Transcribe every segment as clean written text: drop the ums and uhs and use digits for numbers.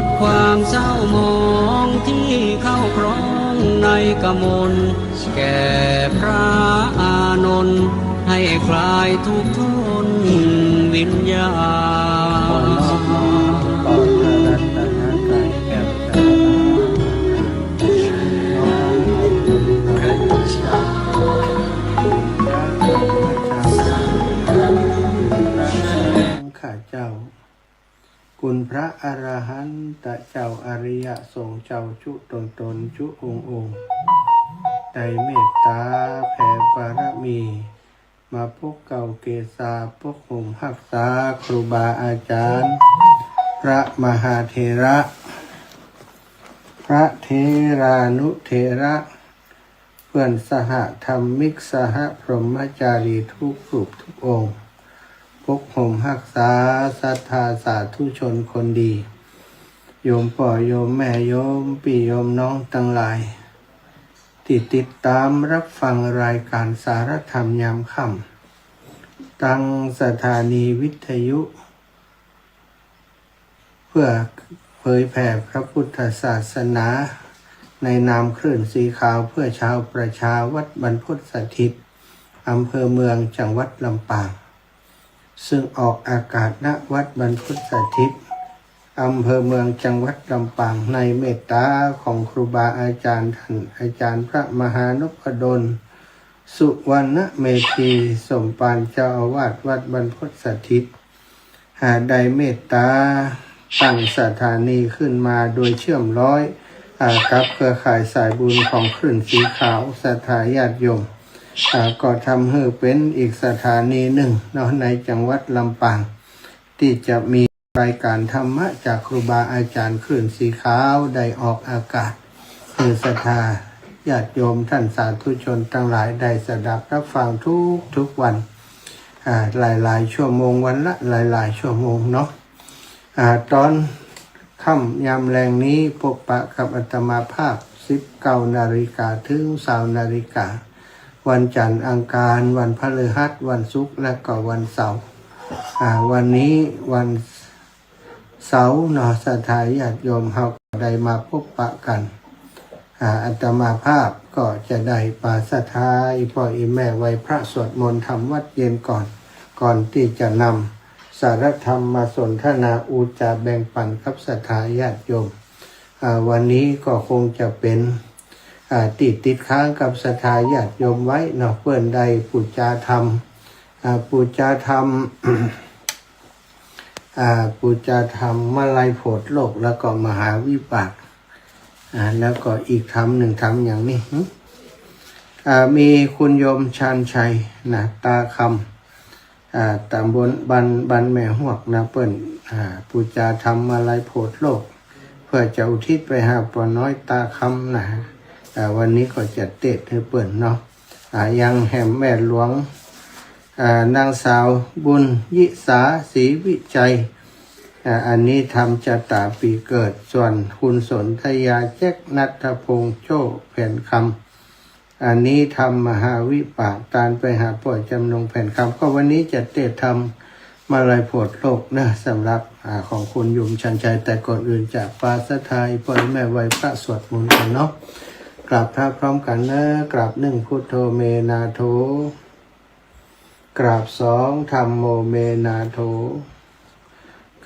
ดความเศร้าหมองที่เข้าครองในกมลแก่พระอานนท์ให้คลายทุกข์ทนวิญญาณต่อพระรัตนตรัยแก้วตาข้าเจ้าคุณพระอรหันตเจ้าอริยสงฆ์เจ้าจุตนจุองค์ได้เมตตาแผ่บารมีมาพกเก่าเกศาพกห่มหักษาครูบาอาจารย์พระมหาเถระพระเทรานุเถระเพื่อนสหธรรมิกสหพรหมจารีทุกรูปทุกองค์พกห่มหักษาศรัทธาสาธุชนคนดีโยมพ่อโยมแม่โยมพี่โยมน้องทั้งหลายที่ติดตามรับฟังรายการสารธรรมยามค่ำตั้งสถานีวิทยุเพื่อเผยแผ่พระพุทธศาสนาในนามคลื่นสีขาวเพื่อชาวประชาวัดบรรพตสถิตอำเภอเมืองจังหวัดลำปางซึ่งออกอากาศณวัดบรรพตสถิตอำเภอเมืองจังหวัดลำปางในเมตตาของครูบาอาจารย์ท่านอาจารย์พระมหานพดลสุวรรณเมธีสมปานเจ้าอาวาสวัดบรรพตสถิตหาได้เมตตาตั้งสถานีขึ้นมาโดยเชื่อมร้อยกับเครือข่ายสายบุญของคลื่นสีขาวศรัทธาญาติโยมก็ทำให้เป็นอีกสถานีหนึ่งในจังหวัดลำปางที่จะมีรายการธรรมะจากครูบาอาจารย์คลื่นสีขาวได้ออกอากาศให้ศรัทธาญาติโยมท่านสาธุชนทั้งหลายได้สดับรับฟังทุกวันหลายชั่วโมงวันละหลายชั่วโมงเนาะตอนค่ำยามแรงนี้พบปะกับอาตมาภาพ19 นาฬิกาถึง20 นาฬิกาวันจันทร์อังคารวันพฤหัสวันศุกร์และก็วันเสาร์วันนี้วันเสาร์เนาะศรัทธาญาติโยมเราได้มาพบปะกันอาตมาภาพก็จะได้ปาศรัทธาอีพ่ออีแม่ไว้พระสวดมนต์ทำวัดเย็นก่อนที่จะนำสารธรรมมาสนทนาอุจาแบ่งปันกับศรัทธาญาติโยมวันนี้ก็คงจะเป็นติดค้างกับศรัทธาญาติโยมไว้เนาะเพื่อนใดปูจาธรรมปูจาธรรมปูจาธรรมมาลัยโพธิ์โลกแล้วก็มหาวิบากแล้วก็อีกธรรมหนึ่งธรรมอย่างนี้มีคุณโยมชาญชัยนะตาคำตำบลบันแม่หวกนะเปิ้นปูจาธรรมมาลัยโพธิ์โลกเพื่อจะอุทิศไปหาปอน้อยตาคำนะวันนี้ก็จะเตะให้เปิ้นเนาะยังแห่มแม่หลวงนางสาวบุญยิสาศรีวิจัยอันนี้ทำจะตาปีเกิดส่วนคุณสนธยาแจ็คนัทพงษ์โจ้แผ่นคำอันนี้ทำมหาวิปากตานไปหาปล่อยจำนงแผ่นคำก็วันนี้จะเตะทำมาลัยโพธิ์โลกนะสำหรับของคุณยุมชันชัยแต่ก่อนอื่นจากปาสทายพ่อแม่ไว้พระสวดมนต์กันเนาะกราบพระพร้อมกันนะกราบหนึ่งพุทโธเมนาโถกราบสองธัมโมเมนาโถ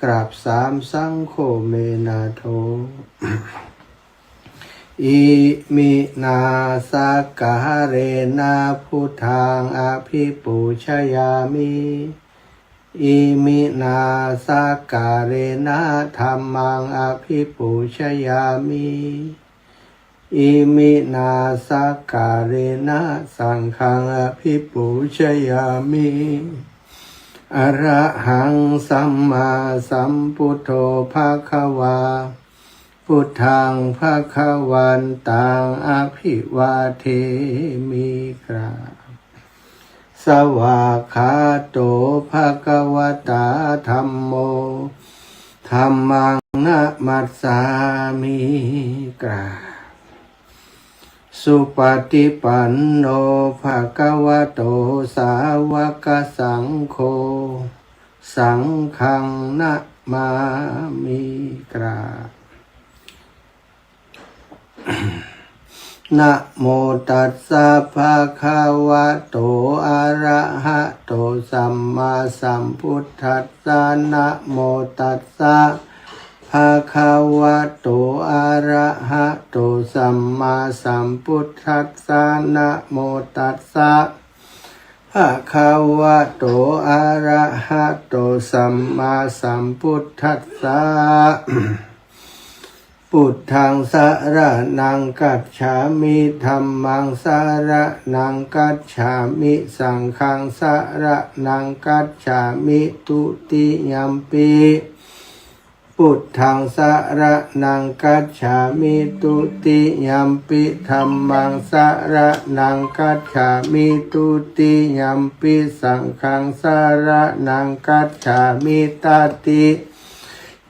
กราบสามสังโฆเมนาโถอิมินาสกาเรนะพุทธังอภิปูชยามิอิมินาสกาเรนะธัมมังอภิปูชยามิอิมินาสกาเรนะสังฆังอภิปูชยามิอระหังสัมมาสัมพุทโธภควาพุทธังภควันตังอภิวาเทมิกราสวากขาโตภควตาธัมโมธัมมังนะมัสสามิกราสุปฏิปันโนภควโตสาวกสังโฆสังฆังนะมามิกราบ นะโมตัสสะภะคะวะโตอะระหะโตสัมมาสัมพุทธัสสะนะโมตัสสะภะคะวะโตอะระหะโตสัมมาสัมพุทธัสสะนะโมตัสสะภะคะวะโตอะระหะโตสัมมาสัมพุทธัสสะพุทธังสรณังกัจฉามิธัมมังสรณังกัจฉามิสังฆังสรณังกัจฉามิทุติยัมปิพุทธังสรณังกัจฉามิทุติยัมปิธัมมังสรณังกัจฉามิทุติยัมปิสังฆังสรณังกัจฉามิตติ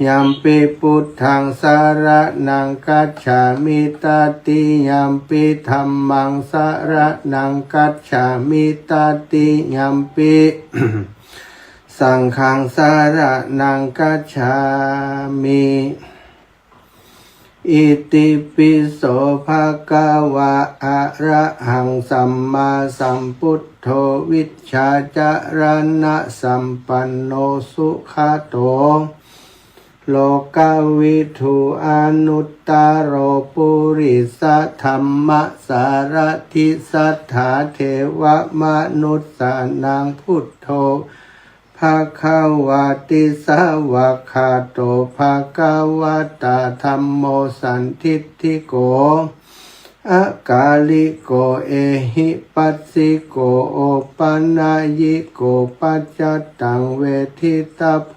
ยัมปิพุทธังสรณังกัจฉามิตติยัมปิธัมมังสรณังกัจฉามิตติยัมปิ สังฆังสรณังกัจฉามิอิติปิโสภะคะวะอะระหังสัมมาสัมพุทโธวิชชาจารณะสัมปันโนสุขโตโลกวิทูอนุตตโรปุริสธรรมสารทิสัทธาเทวมนุสสานังพุทโธภะคะวะติสาวะคาโตภะคะวะตาธัมโมสันทิฏฐิโกอากาลิโกเอหิปัสสิโกโอปันนายิโกปัจจตังเวทิตาโพ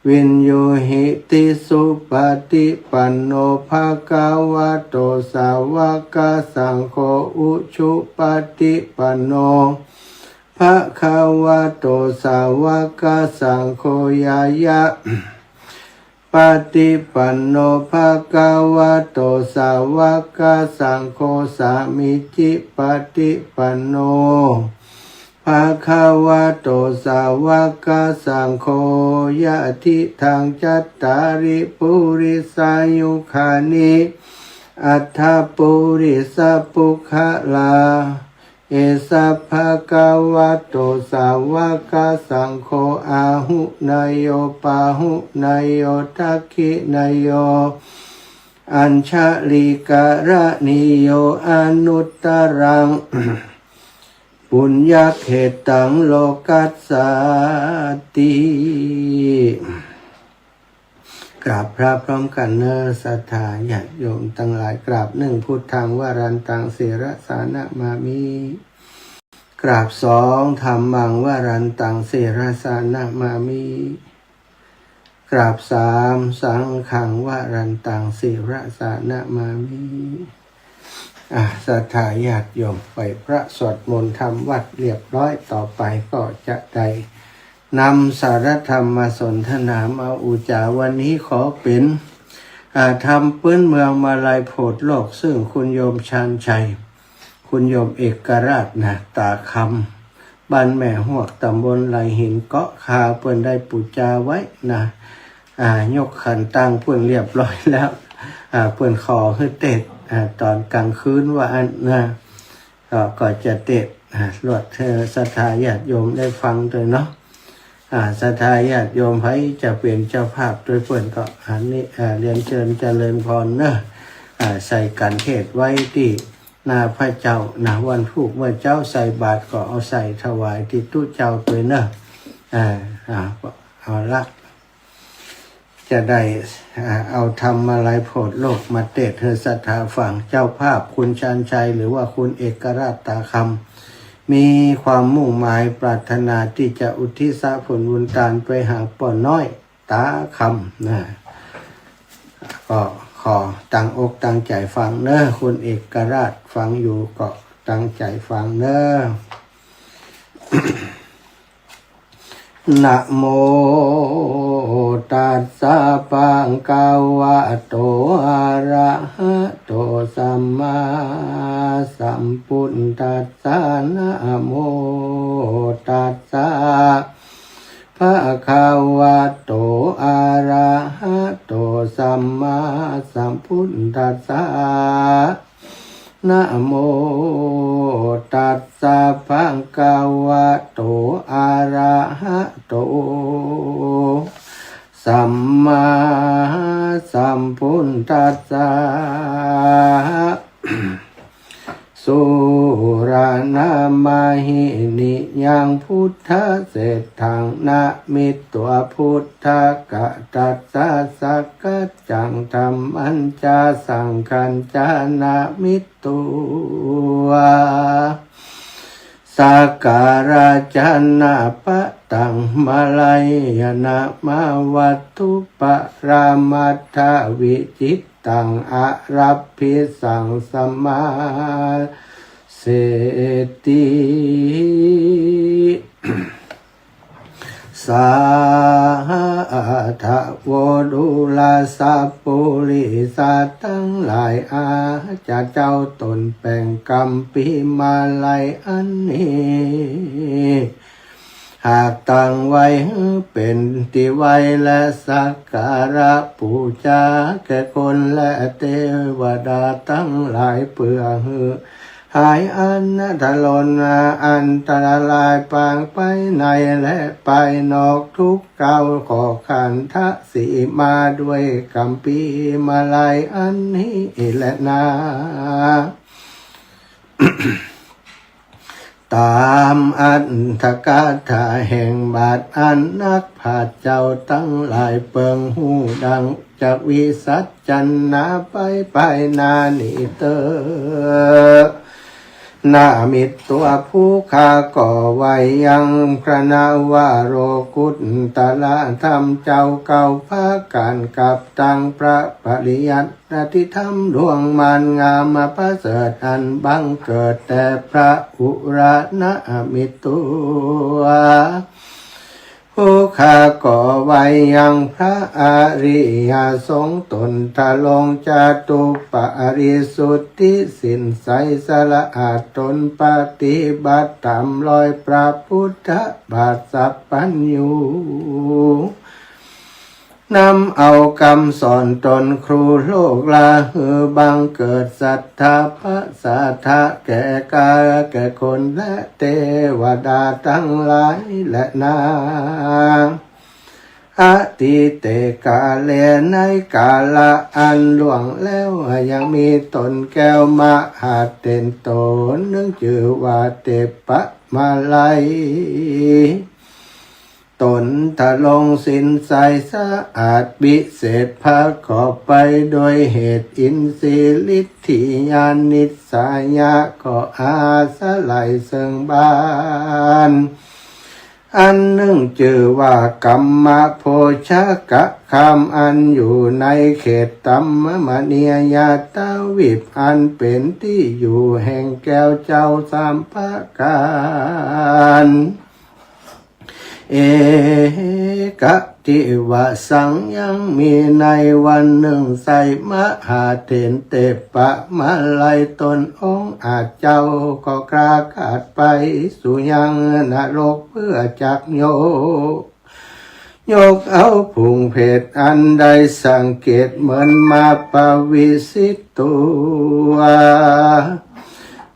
วินโยหิติสุปฏิปันโนภะคะวะโตสาวกสังโฆอุชุปฏิปันโนภะคะวะโตสาวกสังโฆยายะปฏิปันโนภะคะวะโตสาวกสังโฆสามิจิปฏิปันโนภะคะวะโตสาวกสังโฆยะทิทังจัตตาริปุริสายุคานิอัฏฐปุริสปุคละ เอสัพพะคะวะโตสาวกสังโฆอาหุนายโยปาหุนายโยทักขินายโยอัญชลิกะระนิโยอนุตตรัง ปุญญเขตังโลกัสสติกราบพระพร้อมกันเนอศรัทธาญาติโยมทั้งหลายกราบหนึ่งพุทธังวรันตังเสรสานะมามิกราบสองธัมมังวรันตังเสรสานะมามิกราบสามสังฆังวรันตังเสรสานะมามิศรัทธาญาติโยมไปพระสวดมนต์ทำวัดเรียบร้อยต่อไปก็จะได้นำสารธรรมมาสนทนามาอุจาวันนี้ขอเป็นธรรมพื้นเมืองมาลายโพธิ์โลกซึ่งคุณโยมชาญชัยคุณโยมเอกราชนะตาคำบ้านแม่หวกตำบลไหลหินเกาะคาเพิ่นได้ปูจาไว้นะยกขันตั้งเพิ่นเรียบร้อยแล้วเพิ่นขอให้เต็ดตอนกลางคืนว่านะก็จะเต็ดรวดเธอศรัทธาญาติโยมได้ฟังด้วยเนาะศรัทธาญาติโยมให้จะเป็นเจ้าภาพโดยเพิ่นก็อันนี้เรียนเชิญเจริญพรเนอะใส่กันเทศไว้ที่หน้าพระเจ้าวันพุธเมื่อเจ้าใส่บาตรก็เอาใส่ถวายที่ตู้เจ้าตัวเนอะเอาละจะได้เอาธรรมมาลายโพธิ์โลกมาเทศให้ศรัทธาฟังเจ้าภาพคุณชาญชัยหรือว่าคุณเอกราชตาคำมีความมุ่งหมายปรารถนาที่จะอุทิศผลบุญทานไปหาป่อน้อยตาคำนะก็ขอตั้งอกตั้งใจฟังเนอะคุณเอกราชฟังอยู่ก็ตั้งใจฟังเนอะ นะโมตัสสะภะคะวะโตอะระหะโตสัมมาสัมพุทธัสสะนะโมตัสสะภะคะวะโตอะระหะโตสัมมา สัมพุทธัสสะนะโมตัสสะภะคะวะโตอะระหะโตสัมมาสัมพุทธัสสะสุรานามาหินิยังพุทธเศรษฐังนะมิตัวพุทธกะตัสสะสักกะจังธรรมัญจาสังขัญจานะมิตัว สักการะจันนาปะตังมาลายนามาวัตถุปะรามัทธวิจิตตังอารับพิสังสมาเสติสาธโวดุลาสัพปุริสัตทั้งหลายอาจะเจ้าตนแป่งกรรมปีมาลัยอันนี้หากตั้งไว้เป็นที่ไว้และสักการะปูชาแก่คนและเทวดาทั้งหลายเพื่อหายอันทลนอันตรายปางไปในและไปนอกทุกเก้าขอขันทะสีมาด้วยคำปีมาลายอันนี้แหละนา ตามอันทกาถาแห่งบาทอันนักผาดเจ้าตั้งหลายเปิงหูดังจากวิสัชจันนาไปนานิเตอนามิตตัวผู้ข้าก่อไว้ยังพระนาวาโรกุตตะละธรรมเจ้าเก่าพาการกับตังพระปริยัติที่ทำดวงมานงามมาประเสริฐอันบังเกิดแต่พระอุรานะมิตตัวผู้ข้าก่อไว้ยังพระอริยสงฆ์ตนทะลงจาตุปาริสุทธิสินใสสละอาดตนปฏิบัติตามรอยพระพุทธบาทสัพพัญญูนำเอาคำสอนตนครูโลกลาหือบังเกิดศรัทธาพระสาธาแก่กาแก่คนและเทวดาทั้งหลายและนาอาทิเตกาเลในกาละอันล่วงแล้วยังมีตนแก้วมาหาเต็นตนนึงชื่อว่าเตปะมาลัยตนทะลงสินใสสะอาดบิเศษพาขอบไปโดยเหตุอินทรีย์ฤทธิญาณนิสายะก็อาสะไหลเสิงบานอันหนึ่งชื่อว่ากัมมะโพชกะคำอันอยู่ในเขตตัมมณียาตาวิปอันเป็นที่อยู่แห่งแก้วเจ้าสามภาการเอกทิวะสังยังมีในวันหนึ่งใส่มหาเถรเตปะมาลัยตนองค์อาจเจ้าก็กราขาดไปสู่ยังนรกเพื่อจักยกเอาผุงเพศอันใดสังเกตเหมือนมาปวิสิตตัว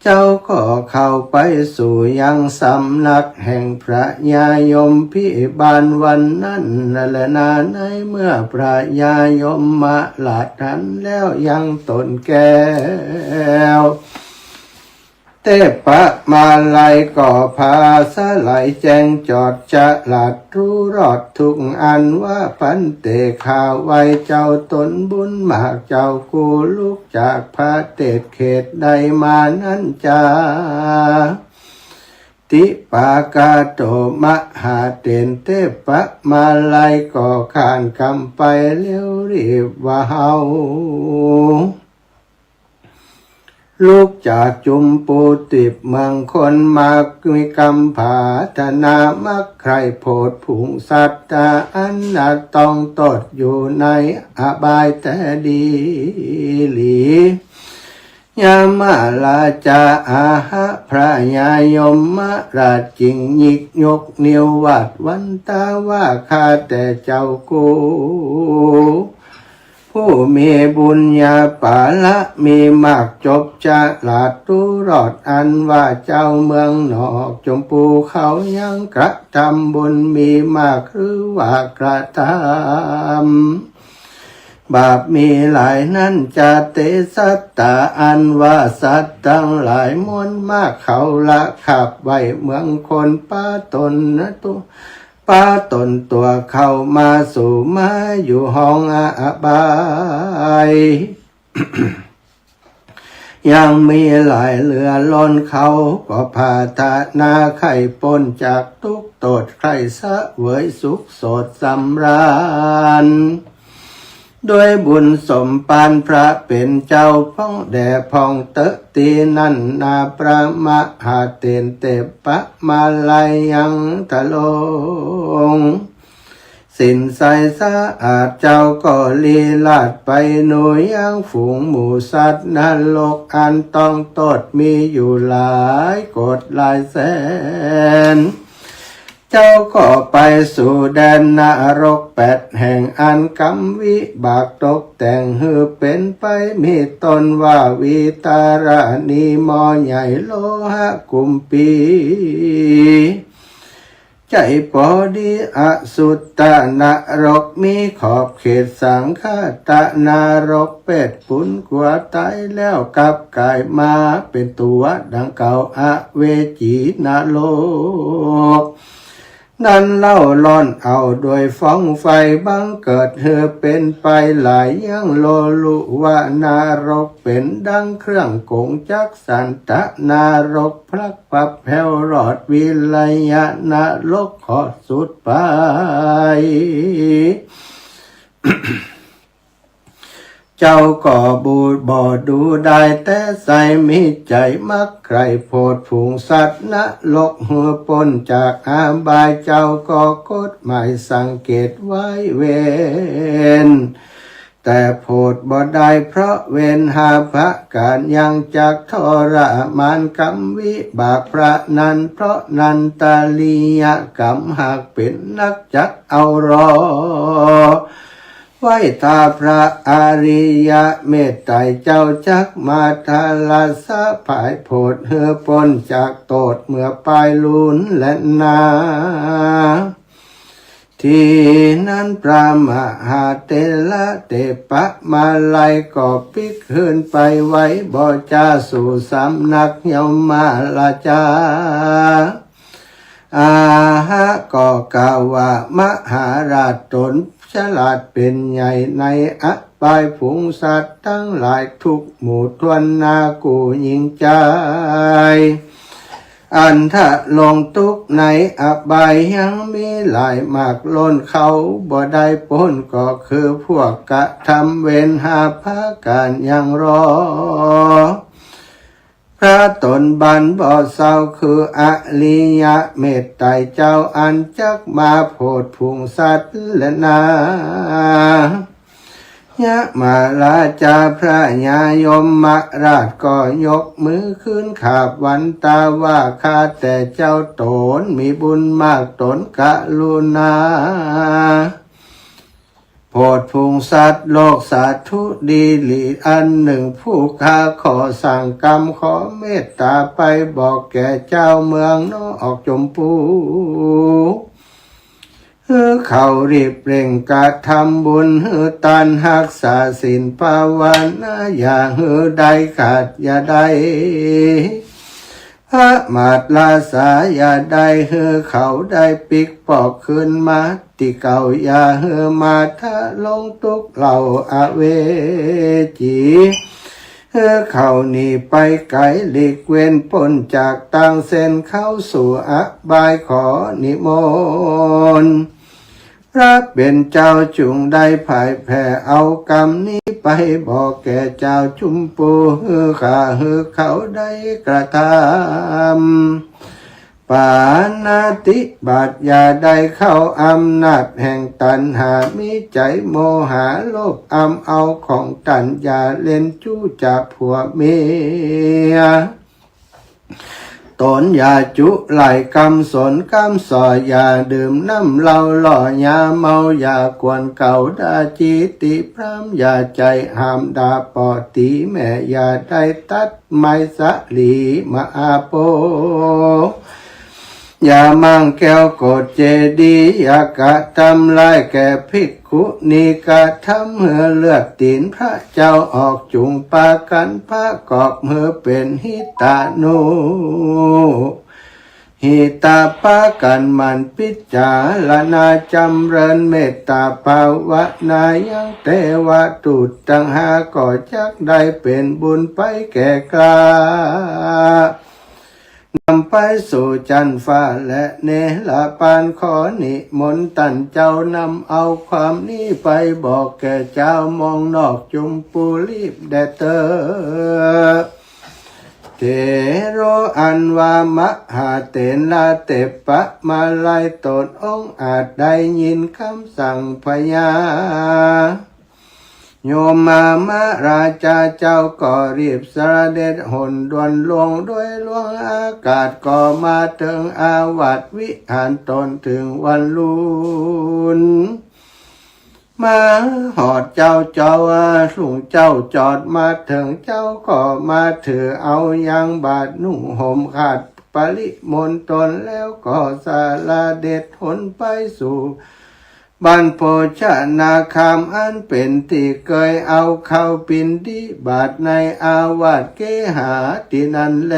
เจ้าก็เข้าไปสู่ยังสำนักแห่งพระยายมพิบาลวันนั้นและนาในเมื่อพระยายมมาลาทันแล้วยังตนแก้วเทปะมาลัยก็พาสลายแจงจอดจะหลัดรู้รอดทุกอันว่าพันเตข่าวไว้เจ้าตนบุญมากเจ้ากูลุกจากพระเตศเขตใดมานั้นจาติปากาโตมหาเตนเทปะมาลัยก็ขานคำไปเลี้ยวรีบว่าเฮาลูกจากจุมปูติบเมืองคนมากมีกำผาธนามักใครโพดผุงสัตตาอันนาต้องตดอยู่ในอบายแต่ดีหลียามาลาจาอาหะพระยายมมราชจิงยิกยกนิ้ววัดวันตาว่าข้าแต่เจ้ากู ผู้มีบุญญาภาละมีมากจบจะหลาดรู้รอดอันว่าเจ้าเมืองนอกจมปูเขายังกระทำบุญมีมากหรือว่ากระทำบาปมีหลายนั้นจะเตสัตตาอันว่าสัตว์ทั้งหลายมวลมากเขาละขับไว้เมืองคนป้าตนนะตัวป้าตนตัวเข้ามาสู่มาอยู่ห้องอบาย ยังมีหลายเรือล้นเขาก็พาทานาไข่ปนจากทุกโตดใครสะเวยสุขโสดสำราญด้วยบุญสมปานพระเป็นเจ้าพ้องแด่พองเตตีนันนาประมหาเตนเตปะมาลายังทะลงสินใสสะอาดเจ้าก็ลีลาดไปหน่วยยังฝูงหมูสัตว์นรกอันต้องตดมีอยู่หลายกฎหลายแสนเจ้าก็ไปสู่แดนนรก8 แห่งอันกรรมวิบากตกแต่งฮือเป็นไปมีตนว่าวิตารานีมอใหญ่โลหะกุมปีใจปอดีอสุตตนรกมีขอบเขตสังฆาตนรกเป็ดปุนกว่าตายแล้วกลับกายมาเป็นตัวดังเก่าอเวจีนรกนั้นเล่าล้อนเอาโดยฟ้องไฟบังเกิดเธอเป็นไปหลายยังโลลุวานารกเป็นดังเครื่องโกงจักสันตะนารกพลักปับแผ่วรอดวิไลยะนรกขอดสุดไป เจ้าก็บูดบ่ดูได้แต่ใส่มิใจมักใครโพดผงสัตว์นรกหัวปนจากอาบายเจ้าก็กฎหมายสังเกตไว้เวนแต่โพดบ่ได้เพราะเวนหาพระการยังจากทรมานกรรมวิบากพระนันเพราะนันตาลียกรรมหากเป็นนักจักเอารอไว้ตาพระอริยะเมตไตรเจ้าจักมาทาลาสะภายโพดเฮือปนจากโตดเมื่อปลายลุนและนาที่นั้นพระมหาเตละเตปะมาลัยก็ปิกขึ้นไปไว้บ่จาสู่สำนักยมาลาจาอาหะก็กล่าวว่ามหาราชตนฉลาดเป็นใหญ่ในอบายผงสัตว์ทั้งหลายทุกหมู่ทวนนากูยิงใจอันถ้าลงทุกในอบายยังมีหลายมากล้นเขาบ่ได้พ้นก็คือพวกกะทำเวรหาภาการยังรอพระตนบันบ่เศร้าคืออริยะเมตไตรเจ้าอันจักมาโพดผงสัตว์และนายะมาลาจาพระญายมราชก็ยกมือขึ้นขาบวันตาว่าข้าแต่เจ้าตนมีบุญมากตนกรุณาโพดพุงสัตว์โลกสาธุดีหลีอันหนึ่งผู้ข้าขอสั่งกรรมขอเมตตาไปบอกแก่เจ้าเมืองนอกจมปูเขารีบเร่งกระทำบุญตันหักษาศีลภาวนาอย่าใดขาดอย่าใดพระมาตลาสาอย่าได้เขาได้ปิกปอกขึ้นมาที่เก่าอย่ามาถ้าลงทุกเหล่าอเวจีเขานี่ไปไกลหลีกเว้นพ้นจากต่างเส้นเข้าสู่อบายขอนิมนต์พระเป็นเจ้าจุงได้พ่ายแพ้เอากรรมนี้ไปบอกแก่เจ้าจุมปูข้าเขาได้กระทำปานาติบาตอย่าได้เข้าอำนาจแห่งตัณหามิใจโมหะโลภเอาของตัณอย่าเล่นจู้จับผัวเมีย ตนอย่าจุไหลกำสนกำสอยอย่าดื่มน้ำเหล้าหล่อยาเมาอย่ากวนเก่าดาจีติพรำอย่าใจห้ามดาปอตีแม่อย่าได้ตัดไม้สะหลีมาอาโปอย่ามั่งแก้วโกดเจดีอย่ากะทำลายแก่ภิกขุนีกะทำเหือเลือดตีนพระเจ้าออกจุงปากันพระกอบเหือเป็นหิตานุหิตาปากันมันพิจารณาจำเริญเมตตาภาวนายังเทวทูตตั้งหาก่อจักได้เป็นบุญไปแก่กล้านำไปสู่จันฟ้าและเนลปานขอนิมนต์ตันเจ้านำเอาความนี้ไปบอกแก่เจ้ามองนอกจุมปูรีบแดเตอเทโรอันวามหาเตนลาเตปะมาลายตนองค์อาจได้ยินคำสั่งพญาโยมมาราชาเจ้าก็รีบสระเด็จหนด่วนลงด้วยลวงอากาศก็มาถึงอาวัตวิหารตนถึงวันลุนมาหอดเจ้าสูงเจ้าจอดมาถึงเจ้าก็มาถือเอายังบาดนุ่งห่มขาดปริมณฑลแล้วก็สารเด็จหนไปสู่บ้านโพชนาคามอันเป็นที่เคยเอาเข้าปินดิบาทในอาวาสเกหาที่นั่นแล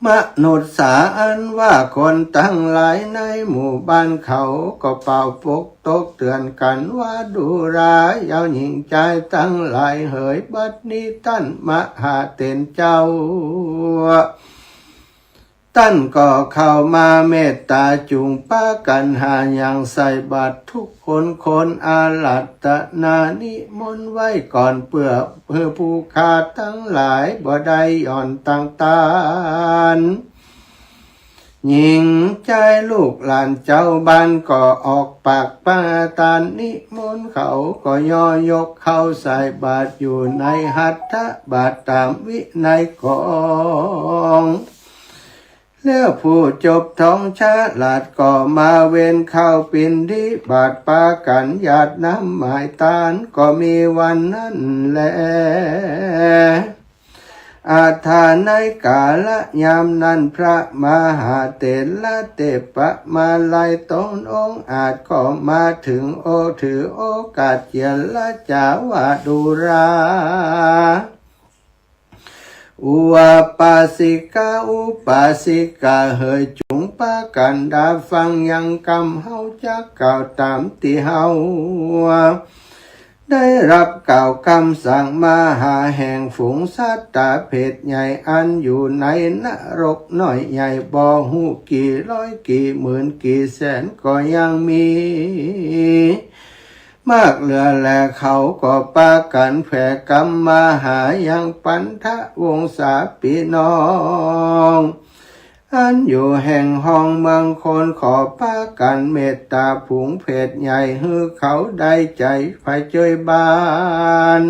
มนุษย์สาอันว่าคนทั้งหลายในหมู่บ้านเขาก็เป่าปกตกเตือนกันว่าดูร้ายยาวหญิงใจทั้งหลายเหยบัดนี้ท่านมหาเตนเจ้าท่านก็เข้ามาเมตตาจุงป้ากันหาอย่างใส่บาตรทุกคนอาลัตตนานิมนต์ไว้ก่อนเพื่อผู้ขาดทั้งหลายบ่ได้ย่อนต่างตานหญิงใจลูกหลานเจ้าบ้านก็ออกปากปาตานนิมนต์เขาก็ย่อยกเข้าใส่บาตรอยู่ในหัตถบาตรตามวินัยของแล้วผู้จบท้องชาลาดก็มาเว้นเข้าปินดิบาทปากันหยาดน้ำหมายตานก็มีวันนั้นแลอาทานในกาละยามนั้นพระมหาเถระเตปะมาลายตนองค์อาจก็มาถึงถือโอกาสเจียละจาวาดูราอุปาสิกาอุปาสิกาเฮยจุงปากันดาฟังยังกำเฮาจักเก่าตามที่เฮาได้รับเก่าคำสั่งมาหาแห่งฝูงสัตตาเพศใหญ่อันอยู่ในนรกน้อยใหญ่บ่หูกี่ร้อยกี่หมื่นกี่แสนก็ยังมีมากเหลือแลเขาก็ปากันแผ่กรรมมาหายังปันทะวงศาพี่น้องอันอยู่แห่งห้องเมืองคนขอปากันเมตตาผงเพศใหญ่ฮือเขาได้ใจไฟเจยบาน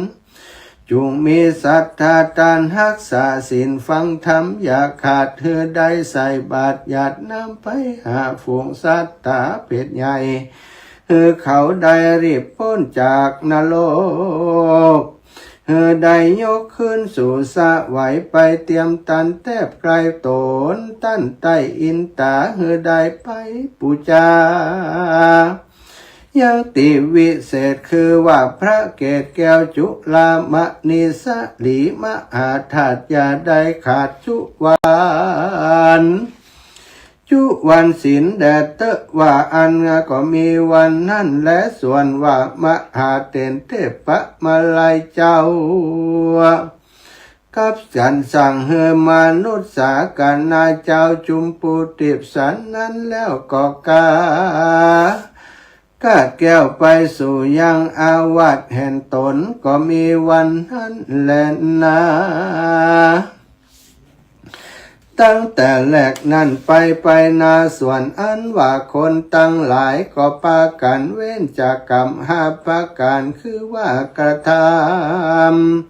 จุงมีศรัทธาตานรักษาศีลฟังธรรมอย่าขาดเธอได้ใส่บาตรหยาดน้ำไปหาฝูงสัตตาเพศใหญ่เขาได้รีบพ้นจากนรกได้ยกขึ้นสู่สะไหวไปเตรียมตันแทบไกลโตนตั้นใต้อินตาได้ไปปูจายังติวิเศษคือว่าพระเกศแก้วจุลามณีสลีมหาธาตุอย่าได้ขาดจุวานจุวันศีลแดดเตะว่าอันก็มีวันนั้นและส่วนว่ามหาเตนเทพะมาลายเจ้ากับสันสั่งเฮมนุษย์สากันนาเจ้าจุมปูติบสันนั้นแล้วก็กาแก้วไปสู่ยังอาวาสแห่งตนก็มีวันนั้นแลนาตั้งแต่แรกนั้นไปนาส่วนอันว่าคนตั้งหลายก็ปากันเว้นจากกรรม5ประการคือว่ากระท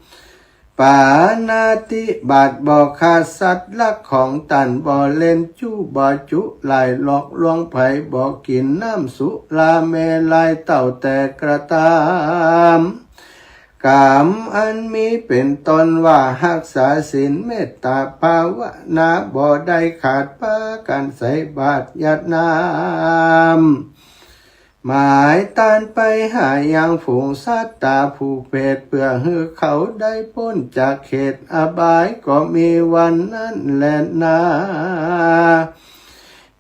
ำ ปานาติบาทบ่ขาดสัตว์ลักของตันบ่เล่นจู้บ่จุไหลหลอกลวงไผบ่กินน้ำสุลาเมลัยเต่าแต่กระตามกามอันมีเป็นตนว่ารักษาศีลเมตตาภาวนาบ่ได้ขาดปากันใส่บาตรยัดน้ำหมายตานไปหายังฝูงสัตว์ตาผู้เพศเพื่อให้เขาได้พ้นจากเขตอบายก็มีวันนั้นแลนา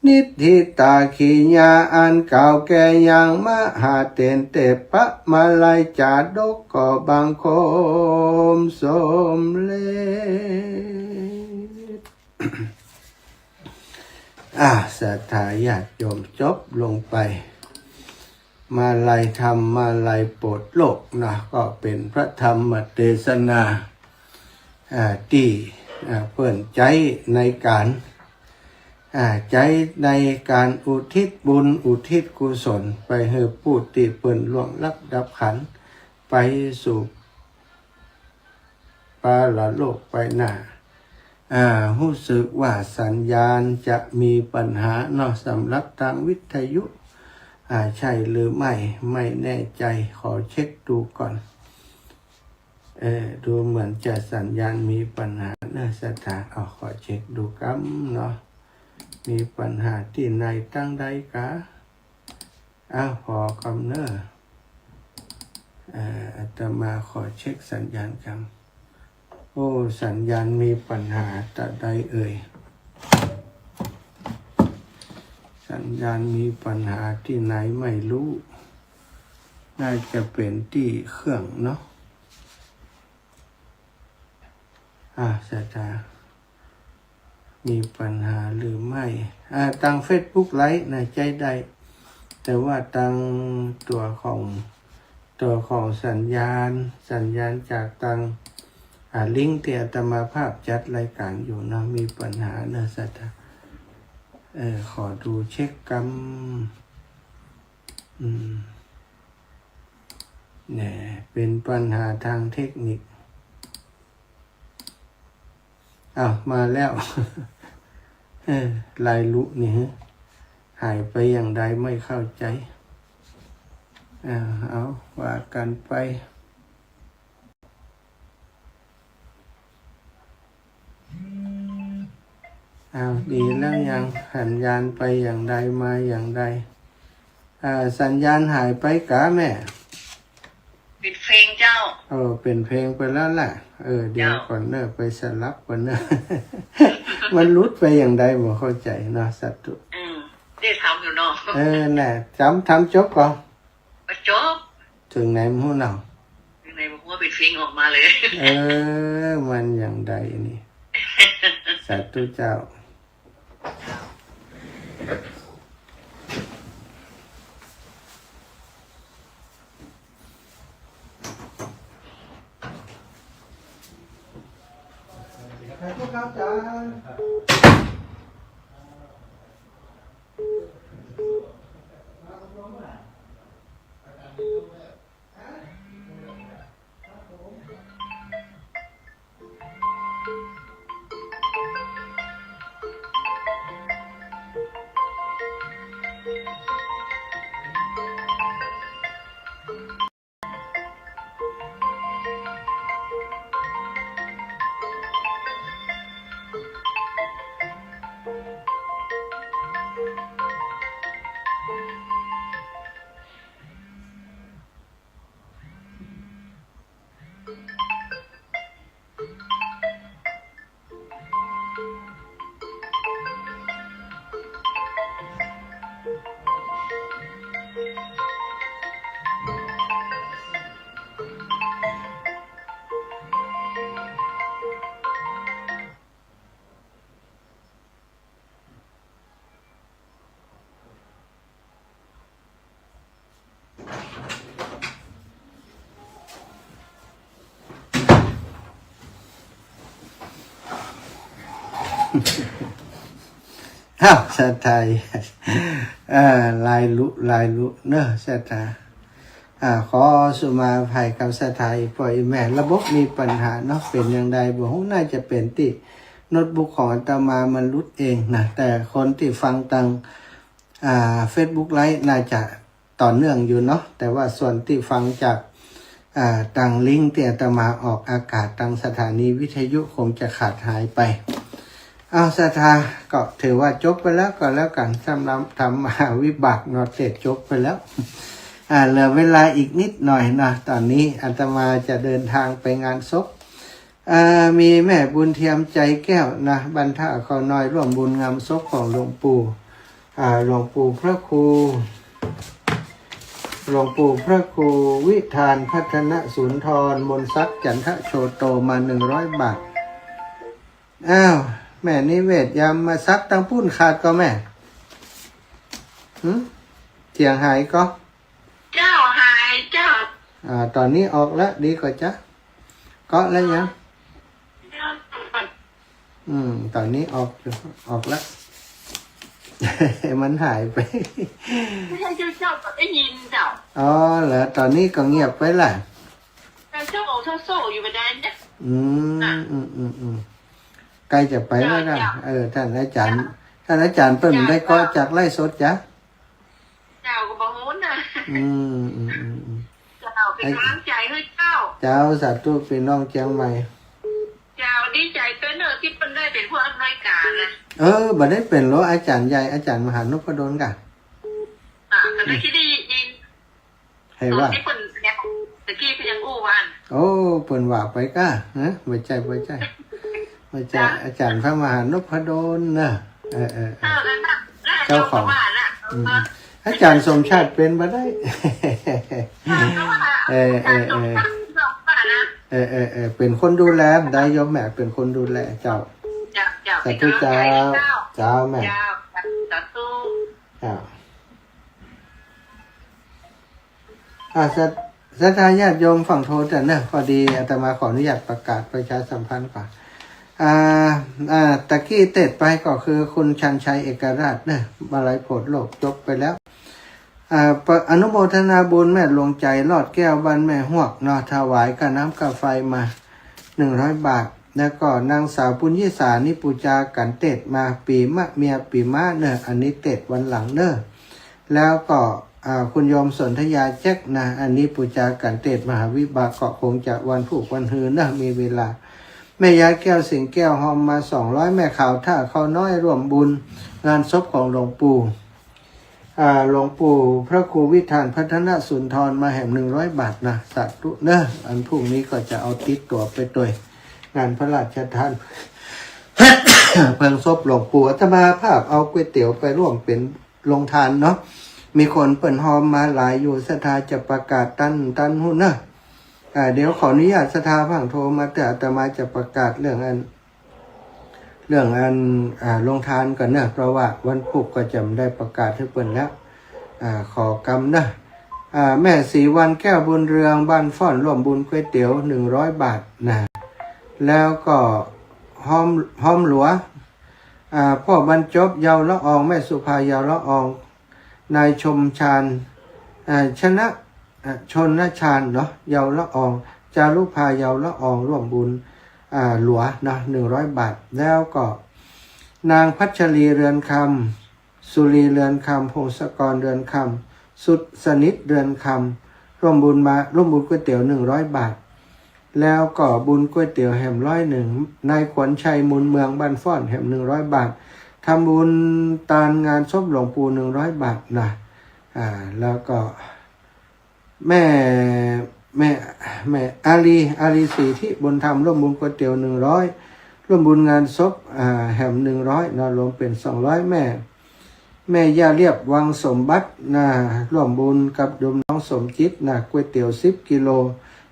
นิธิตาขีญาอันเก่าแก่ยังมหาเตนเตปะมาลายจาดกก็บังคมสมเลศ ศรัทธาญาติโยมจบลงไปมาลัยธรรมมาลัยโปรดโลกนะก็เป็นพระธรรมเทศนาที่เปิ่นใจในการใจในการอุทิศบุญอุทิศกุศลไปให้ผู้ที่เปิ่นล่วงลับดับขันไปสู่ปาลโลกไปหน้ารู้สึกว่าสัญญาณจะมีปัญหาเนาะสำหรับทางวิทยุใช่หรือไม่แน่ใจขอเช็คดูก่อนดูเหมือนจะสัญญาณมีปัญหาเนอะสถานขอเช็คดูกันเนาะมีปัญหาที่ไหนตั้งใดกะพอกำเนออาตมาขอเช็คสัญญาณกันสัญญาณมีปัญหาแต่ใดเอ่ยสัญญาณมีปัญหาที่ไหนไม่รู้น่าจะเป็นที่เครื่องเนาะสาธามีปัญหาหรือไม่ทาง Facebook ไลฟ์นะใจได้แต่ว่าทางตัวของสัญญาณจากทางลิงก์ที่อาตมาภาพจัดรายการอยู่นะมีปัญหานะสาธาขอดูเช็คกรรมเนี่ยเป็นปัญหาทางเทคนิคมาแล้ว ลายลุนี่หายไปอย่างใดไม่เข้าใจเอาว่ากันไปดีแล้วยังสัญญาณไปอย่างใดมาอย่างใดสัญญาณหายไปกะแม่ปิดเพลงเจ้าเป็นเพลงไปแล้วแหละเดี๋ยวก่อนเนอะไปสลับก่อนเนอะ มันรุดไปอย่างใดบ่เข้าใจเนาะสัตว์ได้ทำอยู่เนาะน่ะทำจบก่อนจบถึงไหนมั้งเนาะถึงไหนบอกว่าปิดเพลงออกมาเลยมันอย่างใดนี่ สัตว์เจ้าพวกเขาจ้าชาไทยลายลุเนอะชาตา ขอสุมาภัยกับสถาอีกปล่อยแม่ระบบมีปัญหาเนาะเป็นอย่างใดบ่ฮู้น่าจะเป็นที่โน้ตบุ๊กของอาตมามันรุดเองนะแต่คนที่ฟังตังFacebook ไลฟ์น่าจะต่อเนื่องอยู่เนาะแต่ว่าส่วนที่ฟังจากตังลิงก์ที่อาตมาออกอากาศตังสถานีวิทยุคงจะขาดหายไปเอาศรัทธาก็ถือว่าจบไปแล้วก็แล้วกันสำหรับทำวิบากนอเสร็จจบไปแล้วเหลือเวลาอีกนิดหน่อยนะตอนนี้อาตมาจะเดินทางไปงานศพมีแม่บุญเทียมใจแก้วนะบรรทะเขาน้อยร่วมบุญงามศพของหลวงปู่หลวงปู่พระครูวิธานพัฒนสุนทรมนทรัพย์จันทโชโตมา100 บาทอ้าวแม่นิเวศยามมาซักตั้งปุ้นขาดก็แม่เสียงหายก็เจ้าหายเจ้าตอนนี้ออกแล้วดีกว่าจ้ะก็แล้วยังตอนนี้ออกแล้ว มันหายไปไม่ใช่เจ้าได้ยินเจ้าอ๋อเหรอตอนนี้ก็เงียบไปล่ะเจ้าโซ่อยู่ประเด็นเนี่ยใกล้จะไปแล้วนะท่านอาจารย์เปิ้ลได้ก็จากไล่สดจ้ะเจ้าก็บอกโหนนะเจ้าเป็นกำลังใจให้เจ้าสาธุพี่น้องเชียงใหม่เจ้าดีใจเกินที่เป็นได้เป็นผู้อำนวยการนะบ่ได้เป็นหรออาจารย์ใหญ่อาจารย์มหานพดลกันแต่ไม่คิดได้ยินให้ว่าที่เป็นตะกี้เป็นยังอู้วันโอ้เปิ้นว่าไปก้าบ่ใจอาจารย์พระมหานพดลนะเจ้าของอาจารย์สมชาติเป็นบ่ได้เป็นคนดูแลได้ยมแม่เป็นคนดูแลเจ้าสาธุเจ้าแม่สาธุศรัทธาญาติโยมฝั่งโทนเนี่ยพอดีอาตมาขออนุญาตประกาศประชาสัมพันธ์ก่อนตะกี้เตะไปก็คือคุณชันชัยเอกราชเนี่ยมาลัยโพธิ์โลกจบไปแล้วอนุโมทนาบุญแม่หลวงใจลอดแก้วบ้านแม่หวกเนาะถวายกับน้ำกาไฟมา100 บาทแล้วก็นางสาวปุญญิสานิปูจากันเตดมาปีมะเมียปีมะเนอะอันนี้เตดวันหลังเนอะแล้วก็คุณโยมสนธยาแจ็คนะอันนี้ปูจากันเตดมหาวิบากก็คงจะวันผูกวันฮือเนอะมีเวลาแม่ยาแก้วสิงแก้วหอมมา200แม่ขาวท่าเขาน้อยร่วมบุญงานศพของหลวงปู่หลวงปู่พระครูวิธานพัฒนสุนทรมาแห่ง100 บาทนะสาธุเนอะอันพรุ่งนี้ก็จะเอาติดตัวไปด้วยงานพระราชทาน เพิ่งศพหลวงปู่อาตมาภาพเอาก๋วยเตี๋ยวไปร่วมเป็นโรงทานเนาะมีคนเปิ่นหอมมาหลายอยู่ศรัทธาจะประกาศตันหุ้นเนอะเดี๋ยวขออนุญาตศรัทธาพังโทรมาแต่อาตมาจะประกาศเรื่องอันโรงทานก่อนเนอะเพราะว่าวันพุธก็จะได้ประกาศให้เปิ่นแล้วขอกำนะแม่ศรีวันแก้วบุญเรืองบ้านฟ้อนร่วมบุญก๋วยเตี๋ยว100 บาทนะแล้วก็ห้อมหลัวพ่อบรรจบเยาวละอองแม่สุภาเยาวละอองนายชมชาญชนชาญเนาะเยาวละอองจารุภาเยาวละอองร่วมบุญหลัวนะ100 บาทแล้วก็นางพัชรีเรือนคำสุรีเรือนคำพงศกรเรือนคำสุดสนิทเรือนคำร่วมบุญก๋วยเตี๋ยว100 บาทแล้วก็บุญก๋วยเตี๋ยวแหม101นายขวัญชัยมูลเมืองบ้านฟ้อนแหม100 บาททำบุญตานงานศพหลวงปู่100 บาทนะแล้วก็แม่อาลีสีที่บุญธรรมร่วมบุญก๋วยเตี๋ยว100ร่วมบุญงานศพแหม100นะรวมเป็น200แม่ย่าเรียบวังสมบัตินะร่วมบุญกับโยมน้องสมจิตนะก๋วยเตี๋ยว10 กิโล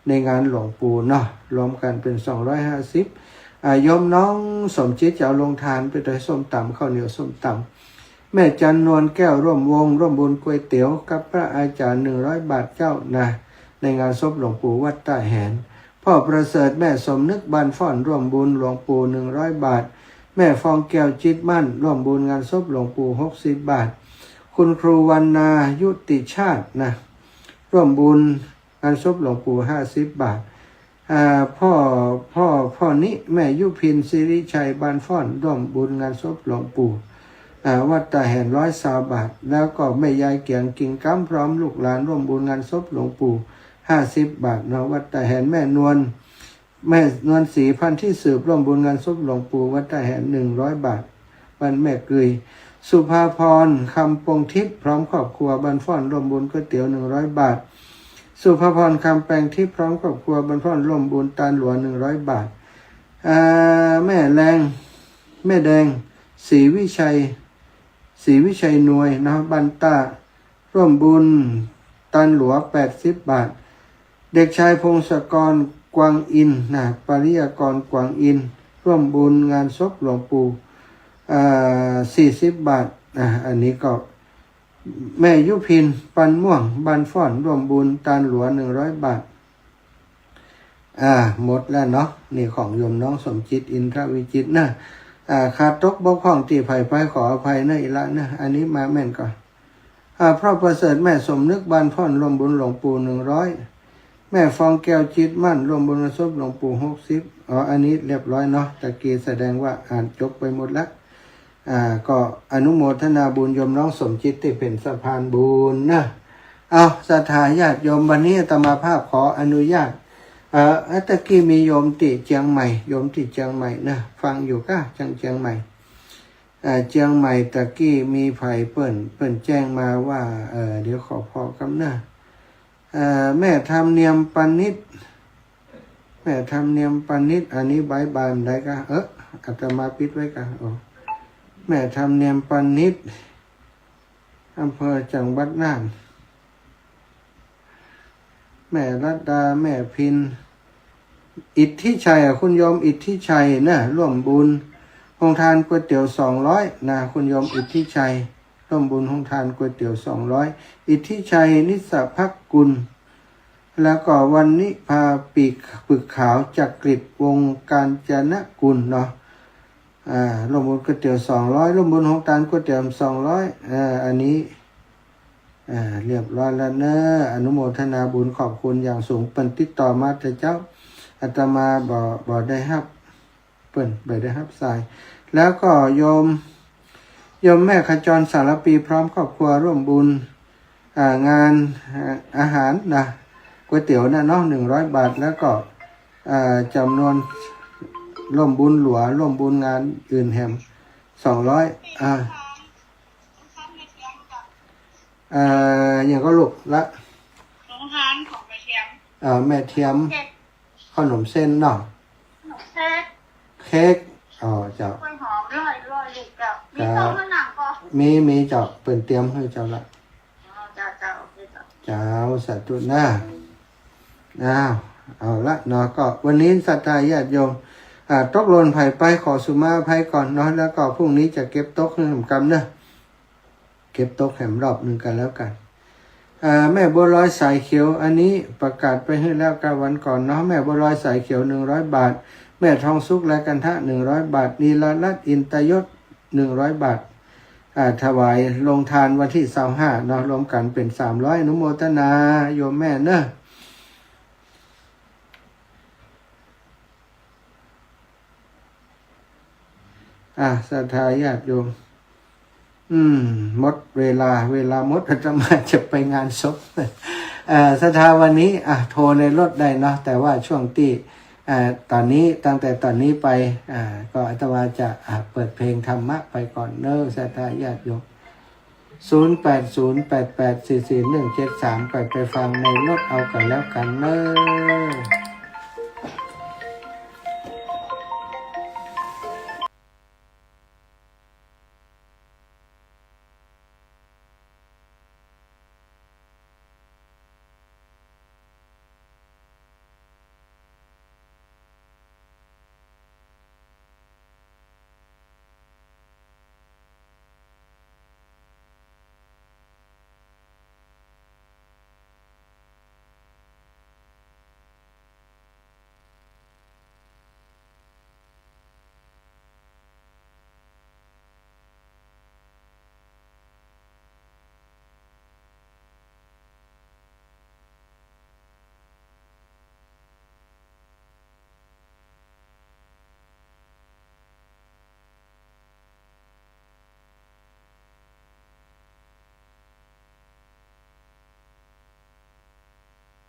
ในงานหลวงปู่เนาะรวมกันเป็น250โยมน้องสมจิตจะเอาลงทานไปด้วยส้มตำข้าวเหนียวส้มตำแม่จันนวลแก้วร่วมบุญก๋วยเตี๋ยวกับพระอาจารย์100 บาทเจ้านะในงานศพหลวงปู่วัดใต้แหนพ่อประเสริฐแม่สมนึกบ้านฟ้อนร่วมบุญหลวงปู่100 บาทแม่ฟองแก้วจิตมั่นร่วมบุญงานศพหลวงปู่60 บาทคุณครูวรรณายุติชาตินะ ร่วมบุญงานศพหลวงปู่50 บาทพ่อนี้แม่ยุพินสิริชัยบานฟ้อนร่วมบุญงานศพหลวงปู่วัดตาแห่น120 บาทแล้วก็แม่ยายเกียงกิ่งก้ำพร้อมลูกหลานร่วมบุญงานศพหลวงปู่50 บาทเนาะวัดตาแห่นแม่นวลศรีพันธุ์ที่สืบร่วมบุญงานศพหลวงปู่วัดตาแห่น100 บาทวันแม่เกยสุภาพรคำปงทิพย์พร้อมครอบครัวบานฟ้อนร่วมบุญก๋วยเตี๋ยว100 บาทสุภาพรคำแปลงทิพย์พร้อมครอบครัวบานฟ้อนร่วมบุญตาหลวง100 บาทแม่แดงศรีวิชัยหน่วยนะบันตาร่วมบุญตาหลวง80 บาทเด็กชายพงศกรกวางอินนะปริยากรกวางอินร่วมบุญงานศพหลวงปู่40 บาทอันนี้ก็แม่ยุพินปันม่วงบันฟ้อนร่วมบุญตาหลวง100 บาทหมดแล้วเนาะนี่ของโยมน้องสมจิตอินทรวิจิตรนะขาดตกบกพร่องที่ไผ่ไปขออภัยนะอีละนะอันนี้มาแม่นก่อนพระประเสริฐแม่สมนึกบานฟ้อนร่วมบุญหลวงปู่100แม่ฟองแก้วจิตมั่นร่วมบุญงานศพหลวงปู่60อันนี้เรียบร้อยเนาะตะกี้แสดงว่าอ่านจบไปหมดแล้วก็อนุโมทนาบุญโยมน้องสมจิตที่เป็นสะพานบุญนะเอาศรัทธาญาติโยมวันนี้อาตมาภาพขออนุญาตตะกี้มีโยมติเชียงใหม่นะฟังอยู่ก็เชียงใหม่เชียงใหม่ตะกี้มีไผเปิ้นแจ้งมาว่าเดี๋ยวขอพอคำนะแม่ทำเนียมปันนิดอันนี้บายได้ก็อาตมาปิดไว้ก็แม่ทำเนียมปันนิดอำเภอจังหวัดน่านแม่รัตดาแม่พินอิทธิชัยคุณโยมอิทธิชัยนะร่วมบุญโรงทานก๋วยเตี๋ยว200นะคุณโยมอิทธิชัยร่วมบุญโรงทานก๋วยเตี๋ยว200อิทธิชัยนิสภักกุลแล้วก็วันนี้พาปึกขาวจักริดวงการจนกุลเนาะร่วมบุญก๋วยเตี๋ยว200ร่วมบุญโรงทานก๋วยเตี๋ยว200อันนี้เรียบร้อยแล้วเนอะอนุโมทนาบุญขอบคุณอย่างสูงเปิ้นติดต่อมาแต่เจ้าอาตมาบ่ได้รับเปิ้นบ่ได้รับสายแล้วก็โยมแม่ขจรสารปีพร้อมครอบครัวร่วมบุญงานอาหารนะก๋วยเตี๋ยวนะเนาะ100 บาทแล้วก็จำนวนร่วมบุญหลวงร่วมบุญงานอื่นแฮม200อย่างก็ลูกละโรงทานของแม่เทียมแม่เทียมขนมเส้นเนาะเค้กเจ้ากล้วยหอมร่อยลูกเจ้ามีเต้าหนังก็มีเจ้าเปิ่นเตรียมให้เจ้าละเจ้าโอเคเจ้าสาธุนะเอาละเนาะก็วันนี้ศรัทธาญาติโยมตกหล่นไผ่ไปขอสุมาภัยก่อนเนาะแล้วก็พรุ่งนี้จะเก็บตกให้กำเนาะเก็บตกแหมรอบหนึ่งกันแล้วกันแม่บัวลอยสายเขียวอันนี้ประกาศไปให้แล้วกันวันก่อนเนาะแม่บัวลอยสายเขียว100 บาทแม่ทองสุกและกันทะ100 บาทนีลรัตน์อินตยศ100 บาทถวายลงทานวันที่25เนาะรวมกันเป็น300อนุโมทนาโยมแม่เนอะศรัทธาญาติโยมหมดเวลาหมดอาตมาจะไปงานศพศรัทธาวันนี้โทรในรถได้เนาะแต่ว่าช่วงที่ตอนนี้ตั้งแต่ตอนนี้ไปก็อาตมาจะเปิดเพลงธรรมะไปก่อนเนอะศรัทธาญาติโยม0808844173ไปฟังในรถเอากันแล้วกันเนอะ